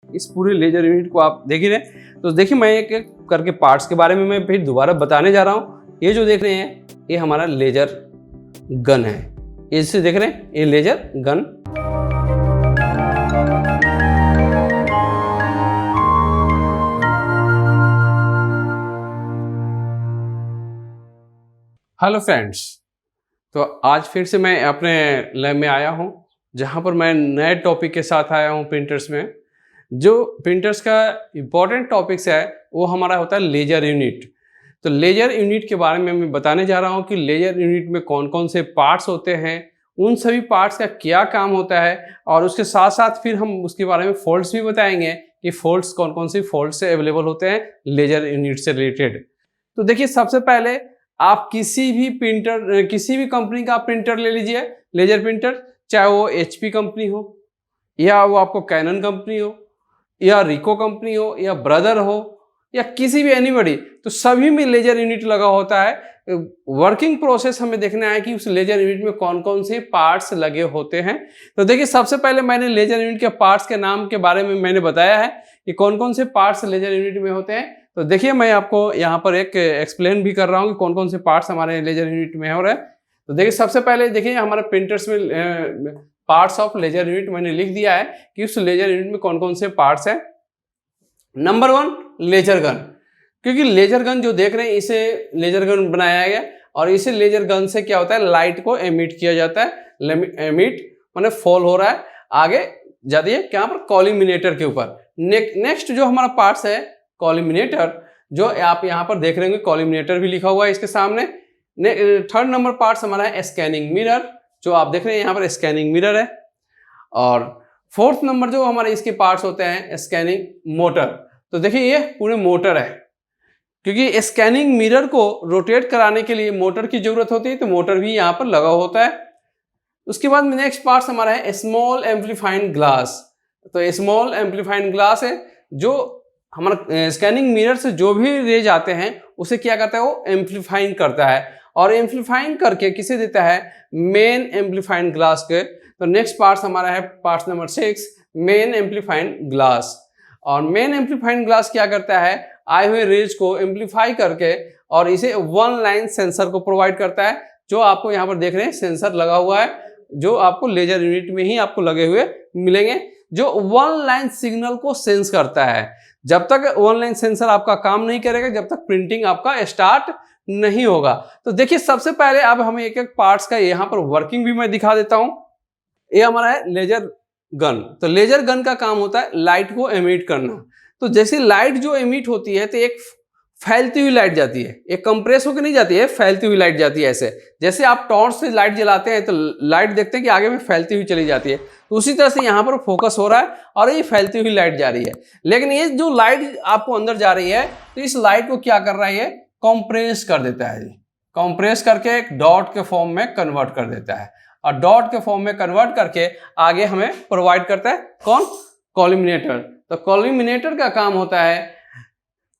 इस पूरे laser unit को आप देख ही रहे हैं। तो देखिए मैं एक एक करके पार्ट्स के बारे में मैं फिर दोबारा बताने जा रहा हूँ। ये जो देख रहे हैं ये हमारा लेजर गन है, इसे देख रहे हैं ये लेजर गन। हेलो फ्रेंड्स, तो आज फिर से मैं अपने लैब में आया हूँ जहाँ पर मैं नए टॉपिक के साथ आया हूँ प्रिंटर्स में। जो प्रिंटर्स का इम्पोर्टेंट टॉपिक्स है वो हमारा होता है लेजर यूनिट। तो लेजर यूनिट के बारे में मैं बताने जा रहा हूँ कि लेजर यूनिट में कौन कौन से पार्ट्स होते हैं, उन सभी पार्ट्स का क्या काम होता है, और उसके साथ साथ फिर हम उसके बारे में फॉल्ट्स भी बताएंगे कि फॉल्ट्स कौन कौन सी फॉल्ट्स से अवेलेबल होते हैं लेजर यूनिट से रिलेटेड। तो देखिए सबसे पहले आप किसी भी प्रिंटर, किसी भी कंपनी का प्रिंटर ले लीजिए, लेजर प्रिंटर, चाहे वो HP कंपनी हो या वो आपको कैनन कंपनी हो या रिको कंपनी हो या ब्रदर हो या किसी भी एनीबडी, तो सभी में लेजर यूनिट लगा होता है। वर्किंग प्रोसेस हमें देखना है कि उस लेजर यूनिट में कौन कौन से पार्ट्स लगे होते हैं। तो देखिए सबसे पहले मैंने लेजर यूनिट के पार्ट्स के नाम के बारे में मैंने बताया है कि कौन कौन से पार्ट्स लेजर यूनिट में होते हैं। तो देखिए मैं आपको यहाँ पर एक एक्सप्लेन भी कर रहा हूँ कि कौन कौन से पार्ट्स हमारे लेजर यूनिट में हो रहे हैं। तो देखिए सबसे पहले देखिए हमारे प्रिंटर्स में पार्ट्स ऑफ लेजर यूनिट मैंने लिख दिया है कि उस लेजर यूनिट में कौन कौन से पार्ट्स हैं। नंबर 1 लेजर गन, क्योंकि लेजर गन जो देख रहे हैं इसे लेजर गन बनाया गया, और इसे लेजर गन से क्या होता है, लाइट को एमिट किया जाता है। एमिट माने फॉल हो रहा है, आगे जाती है क्या पर कॉलिमिनेटर के ऊपर। नेक्स्ट जो हमारा पार्ट्स है कॉलिमिनेटर, जो आप यहाँ पर देख रहे होंगे कॉलिमिनेटर भी लिखा हुआ है इसके सामने। थर्ड नंबर पार्ट्स हमारा है स्कैनिंग मिरर, जो आप देख रहे हैं यहाँ पर स्कैनिंग मिरर है। और फोर्थ नंबर जो हमारे इसके पार्ट्स होते हैं स्कैनिंग मोटर। तो देखिए ये पूरे मोटर है, क्योंकि स्कैनिंग मिरर को रोटेट कराने के लिए मोटर की जरूरत होती है, तो मोटर भी यहाँ पर लगा होता है। उसके बाद नेक्स्ट पार्ट्स हमारा है स्मॉल एम्पलीफाइंग ग्लास। तो स्मॉल एम्पलीफाइंग ग्लास है जो हमारा स्कैनिंग मिरर से जो भी रेज आते हैं उसे क्या करता है, वो एम्पलीफाइंग करता है, और एम्पलीफाइंग करके किसे देता है, मेन एम्पलीफाइंग ग्लास के। तो नेक्स्ट पार्ट्स हमारा है parts number 6 main amplifying glass. और मेन एम्पलीफाइंग ग्लास क्या करता है, आए हुए रेज को एम्पलीफाई करके और इसे वन लाइन सेंसर को प्रोवाइड करता है, जो आपको यहाँ पर देख रहे हैं सेंसर लगा हुआ है, जो आपको लेजर यूनिट में ही आपको लगे हुए मिलेंगे, जो वन लाइन सिग्नल को सेंस करता है। जब तक वन लाइन सेंसर आपका काम नहीं करेगा, जब तक प्रिंटिंग आपका स्टार्ट नहीं होगा। तो देखिए सबसे पहले अब हमें एक एक पार्ट्स का यहाँ पर वर्किंग भी मैं दिखा देता हूँ। ये हमारा है लेजर गन। तो लेजर गन का काम होता है लाइट को एमिट करना। तो जैसे लाइट जो एमिट होती है तो एक फैलती हुई लाइट जाती है, एक कंप्रेस होकर नहीं जाती है, फैलती हुई लाइट जाती है। ऐसे जैसे आप टॉर्च से लाइट जलाते हैं तो लाइट देखते हैं कि आगे में फैलती हुई चली जाती है, तो उसी तरह से यहाँ पर फोकस हो रहा है और ये फैलती हुई लाइट जा रही है। लेकिन ये जो लाइट आपको अंदर जा रही है, तो इस लाइट को क्या कर रहा है, कंप्रेस कर देता है। कंप्रेस करके एक डॉट के फॉर्म में कन्वर्ट कर देता है, और डॉट के फॉर्म में कन्वर्ट करके आगे हमें प्रोवाइड करता है कौन, कॉलिमिनेटर। तो कॉलिमिनेटर का काम होता है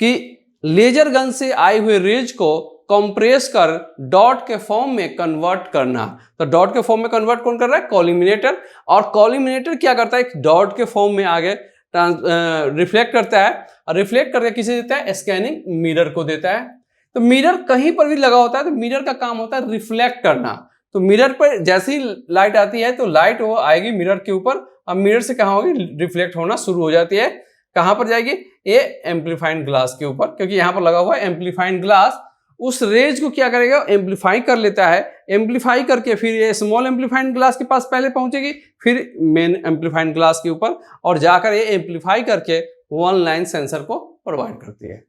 कि लेजर गन से आए हुए रेज को कंप्रेस कर डॉट के फॉर्म में कन्वर्ट करना। तो डॉट के फॉर्म में कन्वर्ट कौन कर रहा है, कॉलिमिनेटर। और कॉलिमिनेटर क्या करता है, डॉट के फॉर्म में आगे रिफ्लेक्ट करता है, और रिफ्लेक्ट करके किसे देता है, स्कैनिंग मिरर को देता है। तो मिरर कहीं पर भी लगा होता है, तो मिरर का काम होता है रिफ्लेक्ट करना। तो मिरर पर जैसी लाइट आती है तो लाइट वो आएगी मिरर के ऊपर, और मिरर से कहाँ होगी, रिफ्लेक्ट होना शुरू हो जाती है। कहां पर जाएगी, ये एम्पलीफाइंग ग्लास के ऊपर, क्योंकि यहां पर लगा हुआ है एम्पलीफाइंग ग्लास। उस रेज को क्या करेगा, एम्पलीफाई कर लेता है। एम्पलीफाई करके फिर ये स्मॉल एम्पलीफाइंग ग्लास के पास पहले पहुंचेगी, फिर मेन एम्पलीफाइंग ग्लास के ऊपर, और जाकर ये एम्पलीफाई करके वन लाइन सेंसर को प्रोवाइड करती है।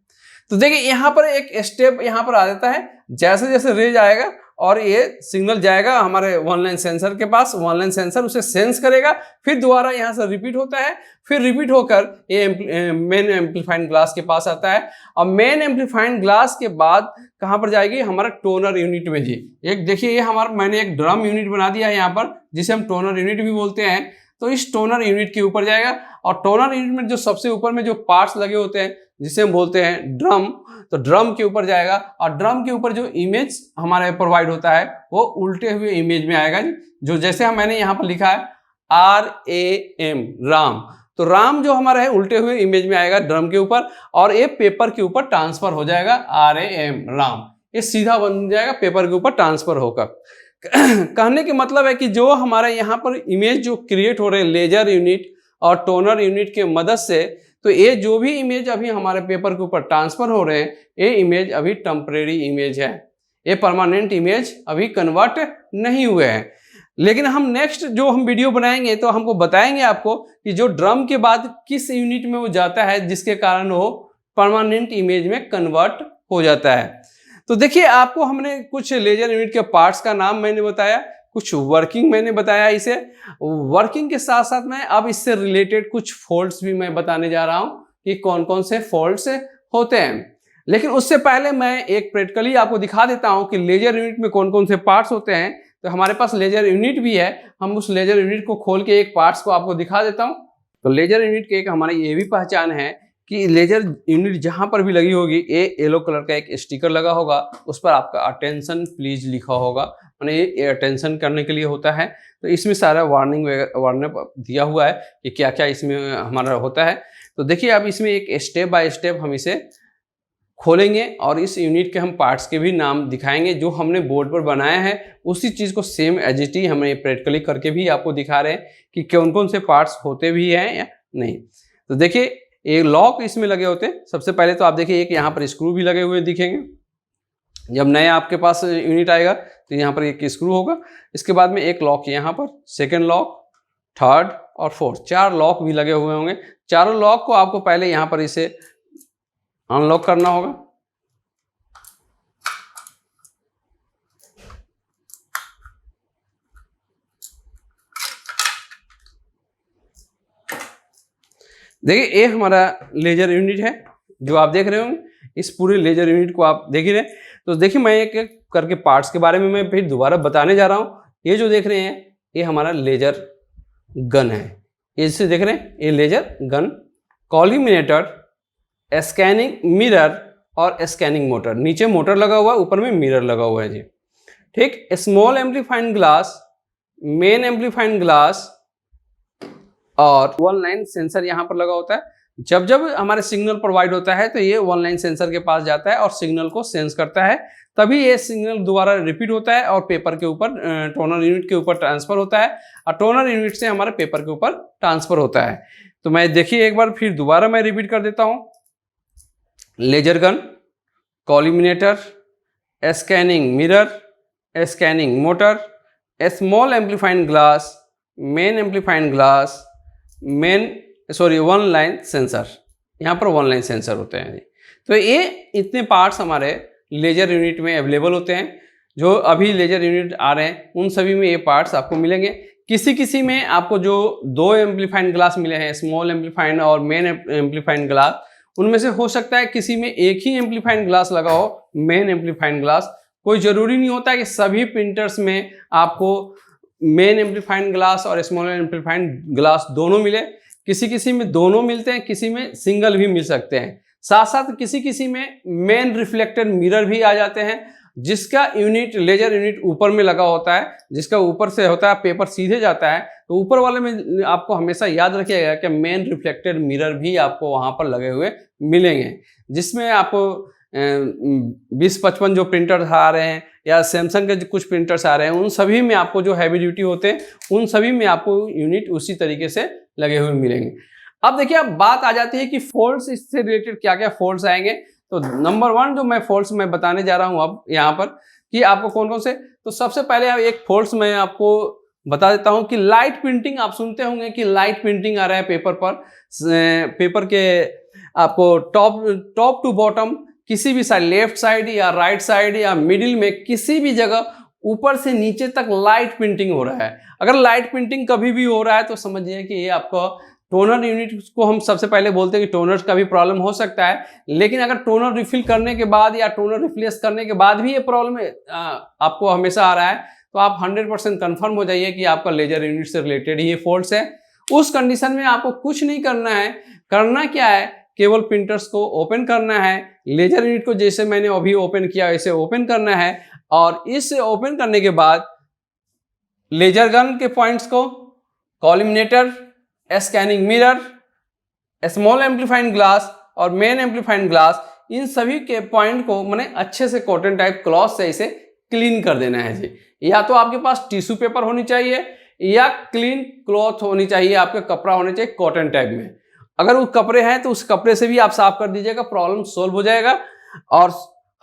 तो देखिए यहाँ पर एक स्टेप यहाँ पर आ जाता है, जैसे जैसे रेज आएगा और ये सिग्नल जाएगा हमारे वन लाइन सेंसर के पास, वन लाइन सेंसर उसे सेंस करेगा, फिर दोबारा यहाँ से रिपीट होता है, फिर रिपीट होकर ये मेन एम्पलीफाइंग ग्लास के पास आता है। और मेन एम्पलीफाइंग ग्लास के बाद कहाँ पर जाएगी, हमारा टोनर यूनिट में जी। एक देखिए ये हमारा मैंने एक ड्रम यूनिट बना दिया है यहाँ पर, जिसे हम टोनर यूनिट भी बोलते हैं। तो इस टोनर यूनिट के ऊपर जाएगा, और टोनर यूनिट में जो सबसे ऊपर में जो पार्ट्स लगे होते हैं जिसे हम बोलते हैं ड्रम, तो ड्रम के ऊपर जाएगा, और ड्रम के ऊपर जो इमेज हमारे प्रोवाइड होता है वो उल्टे हुए इमेज में आएगा, जो जैसे मैंने यहाँ पर लिखा है RAM, राम। तो राम जो हमारा है उल्टे हुए इमेज में आएगा ड्रम के ऊपर, और ये पेपर के ऊपर ट्रांसफर हो जाएगा, RAM राम, ये सीधा बन जाएगा पेपर के ऊपर ट्रांसफर होकर। कहने के मतलब है कि जो हमारे यहाँ पर इमेज जो क्रिएट हो रहे हैं लेजर यूनिट और टोनर यूनिट के मदद से, तो ये जो भी इमेज अभी हमारे पेपर के ऊपर ट्रांसफर हो रहे हैं, ये इमेज अभी टेम्परेरी इमेज है, ये परमानेंट इमेज अभी कन्वर्ट नहीं हुए हैं। लेकिन हम नेक्स्ट जो हम वीडियो बनाएंगे तो हमको बताएंगे आपको कि जो ड्रम के बाद किस यूनिट में वो जाता है जिसके कारण वो परमानेंट इमेज में कन्वर्ट हो जाता है। तो देखिए, आपको हमने कुछ लेजर यूनिट के पार्ट्स का नाम मैंने बताया, कुछ वर्किंग मैंने बताया, इसे वर्किंग के साथ साथ मैं अब इससे रिलेटेड कुछ फॉल्ट्स भी मैं बताने जा रहा हूं कि कौन कौन से फॉल्ट्स होते हैं। लेकिन उससे पहले मैं एक प्रैक्टिकली आपको दिखा देता हूं कि लेजर यूनिट में कौन कौन से पार्ट्स होते हैं। तो हमारे पास लेजर यूनिट भी है, हम उस लेजर यूनिट को खोल के एक पार्ट्स को आपको दिखा देता हूं। तो लेजर यूनिट की एक हमारी ये भी पहचान है कि लेजर यूनिट जहां पर भी लगी होगी, ये येलो कलर का एक स्टिकर लगा होगा, उस पर आपका अटेंशन प्लीज लिखा होगा, माने ये अटेंशन करने के लिए होता है। तो इसमें सारा वार्निंग दिया हुआ है कि क्या क्या इसमें हमारा होता है। तो देखिए, अब इसमें एक स्टेप बाय स्टेप हम इसे खोलेंगे और इस यूनिट के हम पार्ट्स के भी नाम दिखाएंगे। जो हमने बोर्ड पर बनाया है उसी चीज़ को सेम एज इट इज हमें प्रैक्टिकली करके भी आपको दिखा रहे हैं कि कौन कौन से पार्ट्स होते भी हैं या नहीं। तो देखिए, एक लॉक इसमें लगे होते हैं। सबसे पहले तो आप देखिए, एक यहाँ पर स्क्रू भी लगे हुए दिखेंगे। जब नया आपके पास यूनिट आएगा तो यहाँ पर एक स्क्रू होगा। इसके बाद में एक लॉक यहाँ पर, सेकेंड लॉक, थर्ड और फोर्थ, 4 लॉक भी लगे हुए होंगे। चारों लॉक को आपको पहले यहाँ पर इसे अनलॉक करना होगा। देखिए, ये हमारा लेजर यूनिट है जो आप देख रहे होंगे। इस पूरे लेजर यूनिट को आप देख ही रहे। तो देखिए, मैं एक एक करके पार्ट्स के बारे में मैं फिर दोबारा बताने जा रहा हूँ। ये जो देख रहे हैं ये हमारा लेजर गन है, इसे देख रहे हैं, ये laser gun, collimator, scanning mirror और स्कैनिंग मोटर। नीचे मोटर लगा हुआ है, ऊपर में मिरर लगा हुआ है जी। ठीक, small amplifying glass, main amplifying glass और वन लाइन सेंसर यहाँ पर लगा होता है। जब जब हमारे सिग्नल प्रोवाइड होता है तो ये वन लाइन सेंसर के पास जाता है और सिग्नल को सेंस करता है, तभी ये सिग्नल दोबारा रिपीट होता है और पेपर के ऊपर, टोनर यूनिट के ऊपर ट्रांसफर होता है और टोनर यूनिट से हमारे पेपर के ऊपर ट्रांसफर होता है। तो मैं देखिए एक बार फिर दोबारा मैं रिपीट कर देता हूँ। Laser gun, collimator, scanning mirror, scanning motor, small amplifying glass, main amplifying glass, one line sensor. यहाँ पर वन लाइन सेंसर होते हैं। तो ये इतने पार्ट्स हमारे लेजर यूनिट में अवेलेबल होते हैं। जो अभी लेजर यूनिट आ रहे हैं उन सभी में ये पार्ट्स आपको मिलेंगे। किसी किसी में आपको जो 2 एम्पलीफाइंग ग्लास मिले हैं, स्मॉल एम्पलीफाइंग और मेन एम्पलीफाइंग ग्लास, उनमें से हो सकता है किसी में एक ही एम्पलीफाइंग ग्लास लगा हो, मेन एम्पलीफाइंग ग्लास। कोई ज़रूरी नहीं होता कि सभी प्रिंटर्स में आपको मेन एम्पलीफाइंग ग्लास और स्मॉल एम्पलीफाइंग ग्लास दोनों मिले। किसी किसी में दोनों मिलते हैं, किसी में सिंगल भी मिल सकते हैं। साथ साथ किसी किसी में मेन रिफ्लेक्टेड मिरर भी आ जाते हैं, जिसका यूनिट, लेजर यूनिट ऊपर में लगा होता है, जिसका ऊपर से होता है, पेपर सीधे जाता है। तो ऊपर वाले में आपको हमेशा याद रखिएगा कि मेन रिफ्लेक्टेड मिरर भी आपको वहाँ पर लगे हुए मिलेंगे, जिसमें आपको 2055 जो प्रिंटर्स आ रहे हैं या सैमसंग के कुछ प्रिंटर्स आ रहे हैं, उन सभी में आपको जो हैवी ड्यूटी होते हैं उन सभी में आपको यूनिट उसी तरीके से लगे हुए मिलेंगे। अब देखिए, अब बात आ जाती है कि फॉल्ट्स, इससे रिलेटेड क्या क्या फॉल्ट्स आएंगे। तो नंबर 1 जो मैं फॉल्ट्स मैं बताने जा रहा हूँ अब यहाँ पर कि आपको कौन कौन से। तो सबसे पहले एक फॉल्ट्स मैं आपको बता देता हूँ कि लाइट प्रिंटिंग। आप सुनते होंगे कि लाइट प्रिंटिंग आ रहा है पेपर पर, पेपर के आपको टॉप टू बॉटम किसी भी साइड, लेफ्ट साइड या राइट साइड या मिडिल में, किसी भी जगह ऊपर से नीचे तक लाइट प्रिंटिंग हो रहा है। अगर लाइट प्रिंटिंग कभी भी हो रहा है तो समझिए कि ये आपका टोनर यूनिट को हम सबसे पहले बोलते हैं कि टोनर का भी प्रॉब्लम हो सकता है। लेकिन अगर टोनर रिफिल करने के बाद या टोनर रिप्लेस करने के बाद भी ये प्रॉब्लम आपको हमेशा आ रहा है, तो आप 100% कन्फर्म हो जाइए कि आपका लेजर यूनिट से रिलेटेड ही ये फॉल्ट्स है। उस कंडीशन में आपको कुछ नहीं करना है। करना क्या है, केवल प्रिंटर्स को ओपन करना है। लेजर यूनिट को जैसे मैंने अभी ओपन किया वैसे ओपन करना है और इसे ओपन करने के बाद लेजर गन के पॉइंट्स को, collimator, scanning mirror, small amplifying glass और मेन एम्पलीफाइंग ग्लास, इन सभी के पॉइंट को मैंने अच्छे से कॉटन टाइप क्लॉथ से इसे क्लीन कर देना है जी। या तो आपके पास टिश्यू पेपर होनी चाहिए या क्लीन क्लॉथ होनी चाहिए, आपके कपड़ा होना चाहिए कॉटन टाइप में। अगर वो कपड़े हैं तो उस कपड़े से भी आप साफ कर दीजिएगा, प्रॉब्लम सोल्व हो जाएगा और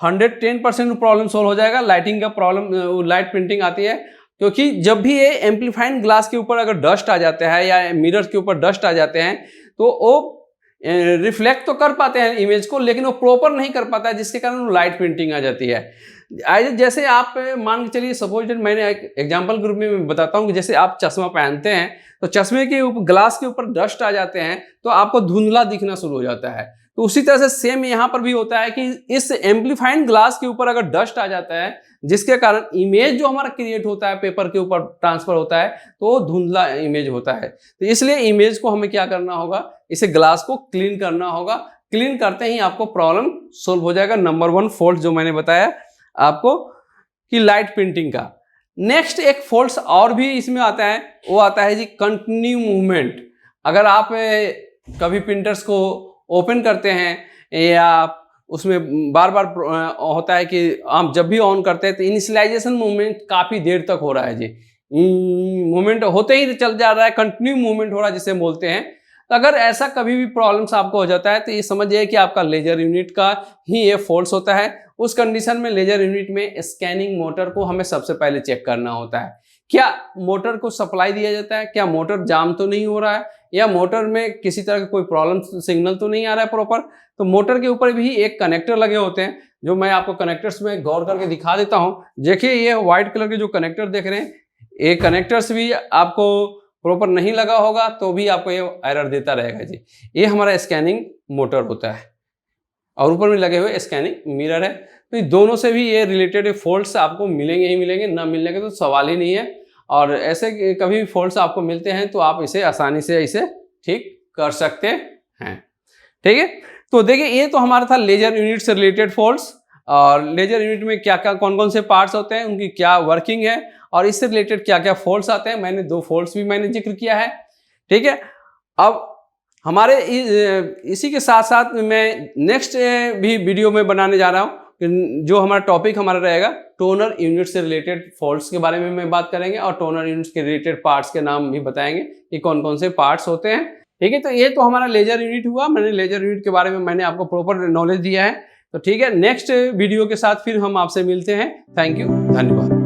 110% प्रॉब्लम सोल्व हो जाएगा। लाइटिंग का प्रॉब्लम, लाइट प्रिंटिंग आती है, क्योंकि जब भी ये एम्पलीफाइंग ग्लास के ऊपर अगर डस्ट आ जाता है या मिरर के ऊपर डस्ट आ जाते हैं तो वो रिफ्लेक्ट तो कर पाते हैं इमेज को, लेकिन वो प्रॉपर नहीं कर पाता है, जिसके कारण लाइट प्रिंटिंग आ जाती है। जैसे आप मान के चलिए, सपोज मैंने एक एग्जांपल ग्रुप में बताता हूँ कि जैसे आप चश्मा पहनते हैं तो चश्मे के ऊपर ग्लास के ऊपर डस्ट आ जाते हैं तो आपको धुंधला दिखना शुरू हो जाता है। तो उसी तरह से सेम यहाँ पर भी होता है कि इस एम्पलीफाइंग ग्लास के ऊपर अगर डस्ट आ जाता है, जिसके कारण इमेज जो हमारा क्रिएट होता है पेपर के ऊपर ट्रांसफर होता है तो वो धुंधला इमेज होता है। तो इसलिए इमेज को हमें क्या करना होगा, इसे ग्लास को क्लीन करना होगा। क्लीन करते ही आपको प्रॉब्लम सोल्व हो जाएगा। नंबर 1 फॉल्ट जो मैंने बताया आपको कि लाइट प्रिंटिंग का। नेक्स्ट एक फॉल्ट और भी इसमें आता है, वो आता है जी कंटिन्यू मूवमेंट। अगर आप कभी प्रिंटर्स को ओपन करते हैं या उसमें बार बार होता है कि आप जब भी ऑन करते हैं तो इनिशियलाइजेशन मूवमेंट काफ़ी देर तक हो रहा है जी, मूवमेंट होते ही चल जा रहा है, कंटिन्यू मूवमेंट हो रहा है जिसे बोलते हैं। तो अगर ऐसा कभी भी प्रॉब्लम्स आपको हो जाता है तो ये समझिए कि आपका लेजर यूनिट का ही ये फॉल्ट होता है। उस कंडीशन में लेजर यूनिट में स्कैनिंग मोटर को हमें सबसे पहले चेक करना होता है, क्या मोटर को सप्लाई दिया जाता है, क्या मोटर जाम तो नहीं हो रहा है, या मोटर में किसी तरह का कोई प्रॉब्लम सिग्नल तो नहीं आ रहा है प्रॉपर। तो मोटर के ऊपर भी एक कनेक्टर लगे होते हैं, जो मैं आपको कनेक्टर्स में गौर करके दिखा देता हूँ। देखिए ये व्हाइट कलर के जो कनेक्टर देख रहे हैं, ये कनेक्टर्स भी आपको प्रॉपर नहीं लगा होगा तो भी आपको ये एरर देता रहेगा जी। ये हमारा स्कैनिंग मोटर होता है और ऊपर में लगे हुए स्कैनिंग मिरर है। तो ये दोनों से भी ये रिलेटेड फॉल्ट्स आपको मिलेंगे ही मिलेंगे, ना मिलने के तो सवाल ही नहीं है। और ऐसे कभी भी फॉल्ट्स आपको मिलते हैं तो आप इसे आसानी से इसे ठीक कर सकते हैं। ठीक है, तो देखिए ये तो हमारा था लेजर यूनिट से रिलेटेड फॉल्ट्स, और लेजर यूनिट में क्या क्या कौन कौन से पार्ट्स होते हैं, उनकी क्या वर्किंग है और इससे रिलेटेड क्या क्या फॉल्ट्स आते हैं। मैंने 2 फॉल्ट्स भी मैंने जिक्र किया है। ठीक है, अब हमारे इसी के साथ साथ मैं नेक्स्ट भी वीडियो में बनाने जा रहा हूँ, जो हमारा टॉपिक हमारा रहेगा टोनर यूनिट से रिलेटेड फॉल्ट्स के बारे में बात करेंगे और टोनर यूनिट्स के रिलेटेड पार्ट्स के नाम भी बताएंगे कि कौन कौन से पार्ट्स होते हैं। ठीक है, तो ये तो हमारा लेजर यूनिट हुआ। मैंने लेजर यूनिट के बारे में मैंने आपको प्रॉपर नॉलेज दिया है। तो ठीक है, नेक्स्ट वीडियो के साथ फिर हम आपसे मिलते हैं। थैंक यू, धन्यवाद।